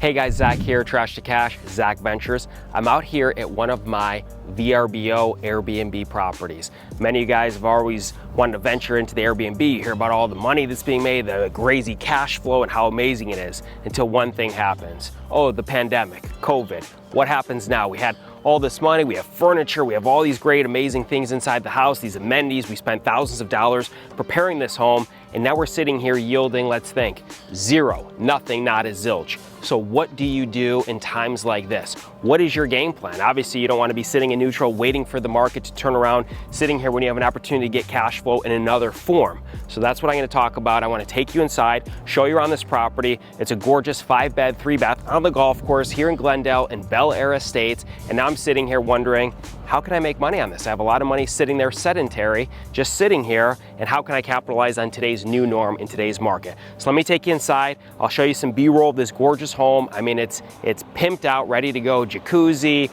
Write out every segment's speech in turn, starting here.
Hey guys, Zach here, Trash to Cash, Zack Ventures. I'm out here at one of my VRBO Airbnb properties. Many of you guys have always wanted to venture into the Airbnb. You hear about all the money that's being made, the crazy cash flow and how amazing it is, until one thing happens. Oh, the pandemic, COVID. What happens now? We had all this money, we have furniture, we have all these great, amazing things inside the house, these amenities. We spent thousands of dollars preparing this home, and now we're sitting here yielding, let's think, zero, nothing, not a zilch. So what do you do in times like this? What is your game plan? Obviously, you don't want to be sitting in neutral, waiting for the market to turn around, sitting here when you have an opportunity to get cash flow in another form. So that's what I'm going to talk about. I want to take you inside, show you around this property. It's a gorgeous 5-bed, 3-bath on the golf course here in Glendale in Bel Air Estates. And now I'm sitting here wondering, how can I make money on this? I have a lot of money sitting there sedentary, just sitting here, and how can I capitalize on today's new norm in today's market? So let me take you inside. I'll show you some B-roll of this gorgeous home. I mean, it's pimped out, ready to go. Jacuzzi,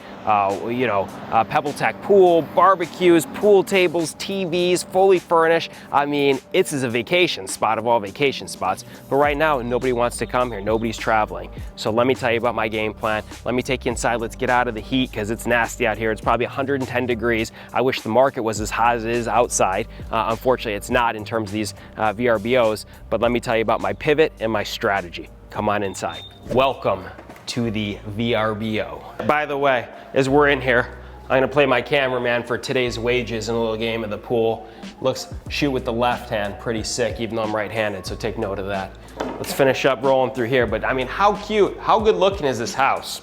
Pebble Tech pool, barbecues, pool tables, TVs, fully furnished. I mean, this is a vacation spot of all vacation spots. But right now, nobody wants to come here. Nobody's traveling. So let me tell you about my game plan. Let me take you inside. Let's get out of the heat because it's nasty out here. It's probably 110 degrees. I wish the market was as hot as it is outside. Unfortunately, it's not in terms of these VRBOs. But let me tell you about my pivot and my strategy. Come on inside. Welcome to the VRBO. By the way, as we're in here, I'm gonna play my cameraman for today's wages in a little game of the pool. Looks, shoot with the left hand, pretty sick, even though I'm right-handed, so take note of that. Let's finish up rolling through here, but I mean, how cute, how good looking is this house?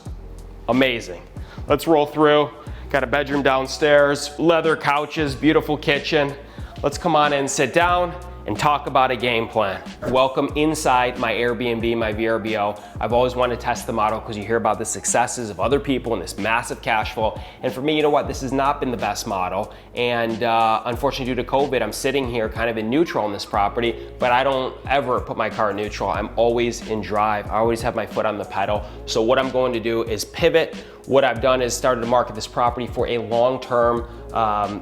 Amazing. Let's roll through. Got a bedroom downstairs, leather couches, beautiful kitchen. Let's come on in, sit down, and talk about a game plan. Welcome inside my Airbnb, my VRBO. I've always wanted to test the model because you hear about the successes of other people and this massive cash flow. And for me, you know what? This has not been the best model. And unfortunately, due to COVID, I'm sitting here kind of in neutral on this property, but I don't ever put my car in neutral. I'm always in drive. I always have my foot on the pedal. So what I'm going to do is pivot. What I've done is started to market this property for a long-term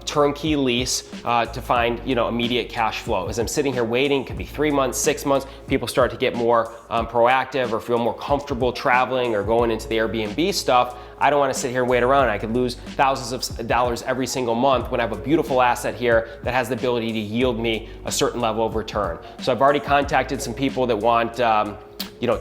turnkey lease to find immediate cash flow. As I'm sitting here waiting, it could be 3 months, 6 months, people start to get more proactive or feel more comfortable traveling or going into the Airbnb stuff. I don't want to sit here and wait around. I could lose thousands of dollars every single month when I have a beautiful asset here that has the ability to yield me a certain level of return. So I've already contacted some people that want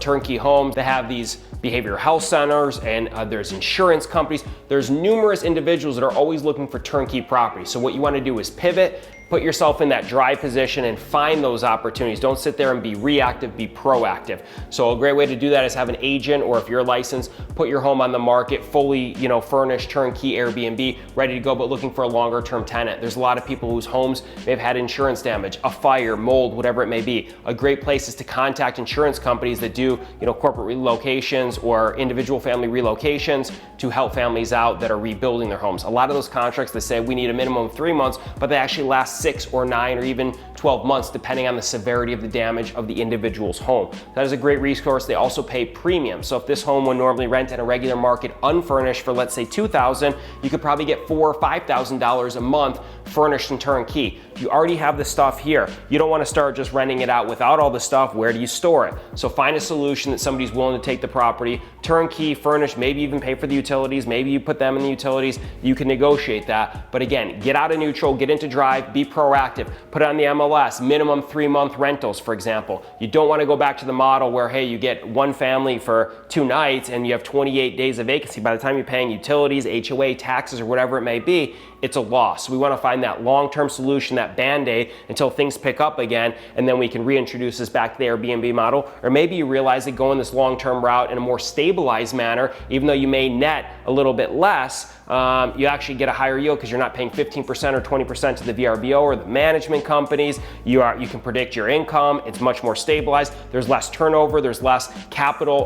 turnkey homes. They have these behavioral health centers and there's insurance companies. There's numerous individuals that are always looking for turnkey property. So what you want to do is pivot, put yourself in that dry position and find those opportunities. Don't sit there and be reactive, be proactive. So a great way to do that is have an agent, or if you're licensed, put your home on the market, fully furnished, turnkey Airbnb, ready to go, but looking for a longer term tenant. There's a lot of people whose homes they've had insurance damage, a fire, mold, whatever it may be. A great place is to contact insurance companies that do corporate relocations or individual family relocations to help families out that are rebuilding their homes. A lot of those contracts, they say we need a minimum of 3 months, but they actually last 6 or 9 or even 12 months, depending on the severity of the damage of the individual's home. That is a great resource. They also pay premium. So if this home would normally rent in a regular market unfurnished for, let's say, $2,000, you could probably get $4,000 or $5,000 a month furnished and turnkey. You already have the stuff here. You don't want to start just renting it out without all the stuff. Where do you store it? So find a solution that somebody's willing to take the property, turnkey, furnished, maybe even pay for the utilities. Maybe you put them in the utilities. You can negotiate that. But again, get out of neutral, get into drive, be proactive, put it on the MLS, minimum 3-month rentals, for example. You don't want to go back to the model where, hey, you get one family for 2 nights and you have 28 days of vacancy. By the time you're paying utilities, HOA, taxes, or whatever it may be, it's a loss. So we want to find that long-term solution, that Band-Aid, until things pick up again, and then we can reintroduce this back to the Airbnb model. Or maybe you realize that going this long-term route in a more stabilized manner, even though you may net a little bit less, you actually get a higher yield because you're not paying 15% or 20% to the VRBO or the management companies. You can predict your income. It's much more stabilized. There's less turnover. There's less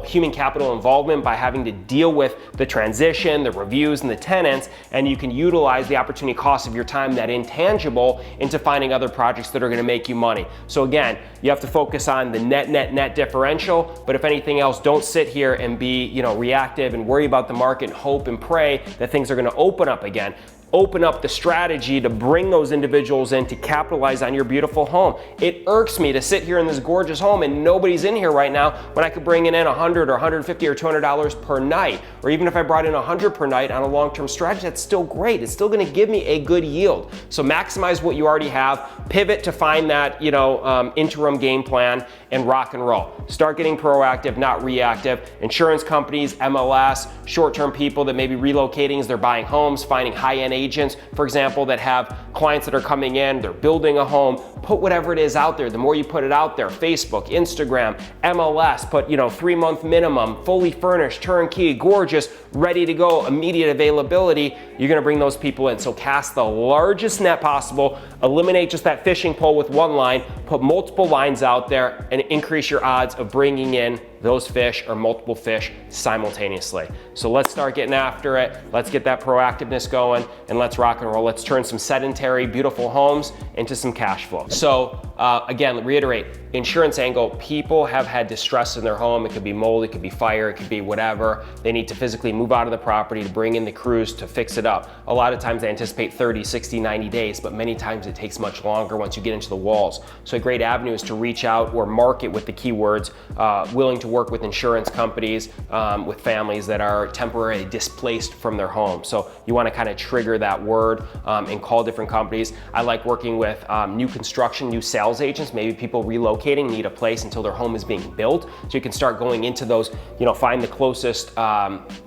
human capital involvement by having to deal with the transition, the reviews, and the tenants. And you can utilize the opportunity cost of your time, that intangible, into finding other projects that are going to make you money. So again, you have to focus on the net differential. But if anything else, don't sit here and be reactive and worry about the market and hope and pray that things are going to open up again. open up the strategy to bring those individuals in to capitalize on your beautiful home. It irks me to sit here in this gorgeous home and nobody's in here right now when I could bring in $100 or $150 or $200 per night. Or even if I brought in $100 per night on a long-term strategy, that's still great. It's still gonna give me a good yield. So maximize what you already have, pivot to find that interim game plan, and rock and roll. Start getting proactive, not reactive. Insurance companies, MLS, short-term people that may be relocating as they're buying homes, finding high-end agents, for example, that have clients that are coming in, they're building a home. Put whatever it is out there. The more you put it out there, Facebook, Instagram, MLS, put 3-month minimum, fully furnished, turnkey, gorgeous, ready to go, immediate availability. You're gonna bring those people in. So cast the largest net possible, eliminate just that fishing pole with one line, put multiple lines out there, and increase your odds of bringing in those fish or multiple fish simultaneously. So let's start getting after it. Let's get that proactiveness going and let's rock and roll. Let's turn some sedentary, beautiful homes into some cash flow. So again, reiterate, insurance angle, people have had distress in their home. It could be mold, it could be fire, it could be whatever. They need to physically move out of the property to bring in the crews to fix it up. A lot of times they anticipate 30, 60, 90 days, but many times it takes much longer once you get into the walls. So a great avenue is to reach out or market with the keywords, willing to work with insurance companies, with families that are temporarily displaced from their home. So you want to kind of trigger that word and call different companies. I like working with new construction, new sales agents, maybe people relocating, need a place until their home is being built. So you can start going into those, find the closest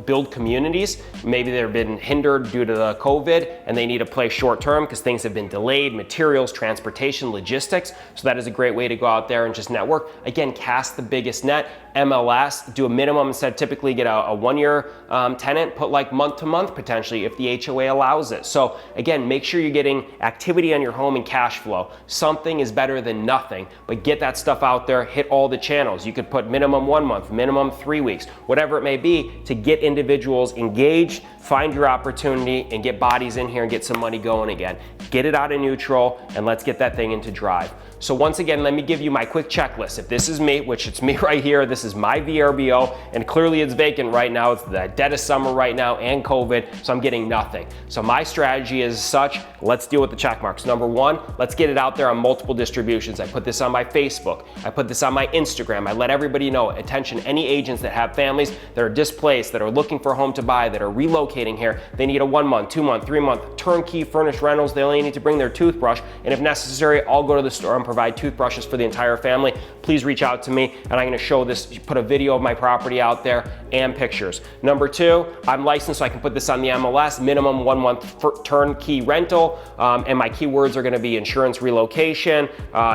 build communities. Maybe they've been hindered due to the COVID and they need a place short term because things have been delayed, materials, transportation, logistics. So that is a great way to go out there and just network. Again, cast the biggest net. MLS, do a minimum instead of typically get a 1-year tenant, put like month to month potentially if the HOA allows it. So again, make sure you're getting activity on your home and cash flow. Something is better than nothing, but get that stuff out there, hit all the channels. You could put minimum 1 month, minimum 3 weeks, whatever it may be to get individuals engaged, find your opportunity and get bodies in here and get some money going again. Get it out of neutral and let's get that thing into drive. So once again, let me give you my quick checklist. If this is me, which it's me right here, this is my VRBO, and clearly it's vacant right now. It's the dead of summer right now and COVID, so I'm getting nothing. So my strategy is such, let's deal with the check marks. Number one, let's get it out there on multiple distributions. I put this on my Facebook. I put this on my Instagram. I let everybody know, attention, any agents that have families that are displaced, that are looking for a home to buy, that are relocating here, they need a 1 month, 2 month, 3 month, turnkey furnished rentals. They only need to bring their toothbrush, and if necessary, I'll go to the store and provide toothbrushes for the entire family. Please reach out to me and I'm gonna show this, put a video of my property out there and pictures. Number two, I'm licensed so I can put this on the MLS, minimum 1 month turnkey rental, and my keywords are gonna be insurance relocation,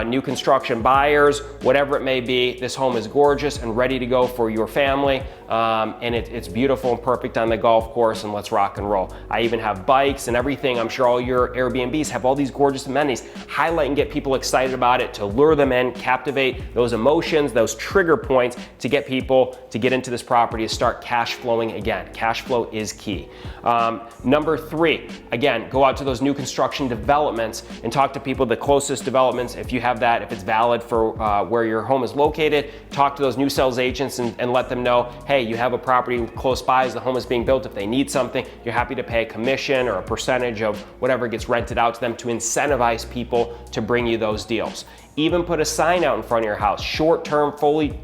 new construction buyers, whatever it may be. This home is gorgeous and ready to go for your family, and it's beautiful and perfect on the golf course, and let's rock and roll. I even have bikes and everything. I'm sure all your Airbnbs have all these gorgeous amenities. Highlight and get people excited about it, to lure them in, captivate those emotions, those trigger points to get people to get into this property, to start cash flowing again. Cash flow is key. Number three, again, go out to those new construction developments and talk to people, the closest developments, if you have that, if it's valid for where your home is located. Talk to those new sales agents and let them know, hey, you have a property close by as the home is being built. If they need something, you're happy to pay a commission or a percentage of whatever gets rented out to them to incentivize people to bring you those deals. Even put a sign out in front of your house, short-term, fully,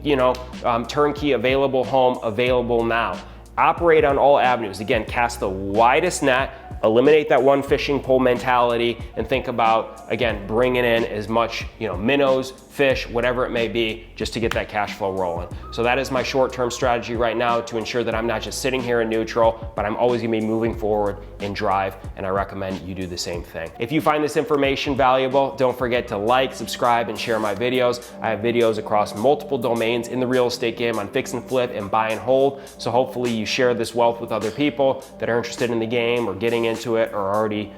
turnkey available home, available now. Operate on all avenues. Again, cast the widest net, eliminate that one fishing pole mentality, and think about, again, bringing in as much, minnows, fish, whatever it may be, just to get that cash flow rolling. So that is my short-term strategy right now to ensure that I'm not just sitting here in neutral, but I'm always gonna be moving forward in drive, and I recommend you do the same thing. If you find this information valuable, don't forget to like, subscribe, and share my videos. I have videos across multiple domains in the real estate game on fix and flip and buy and hold. So hopefully you share this wealth with other people that are interested in the game or getting into it, or already,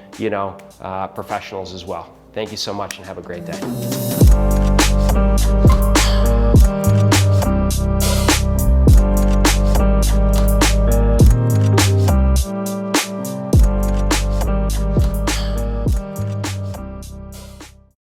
professionals as well. Thank you so much and have a great day.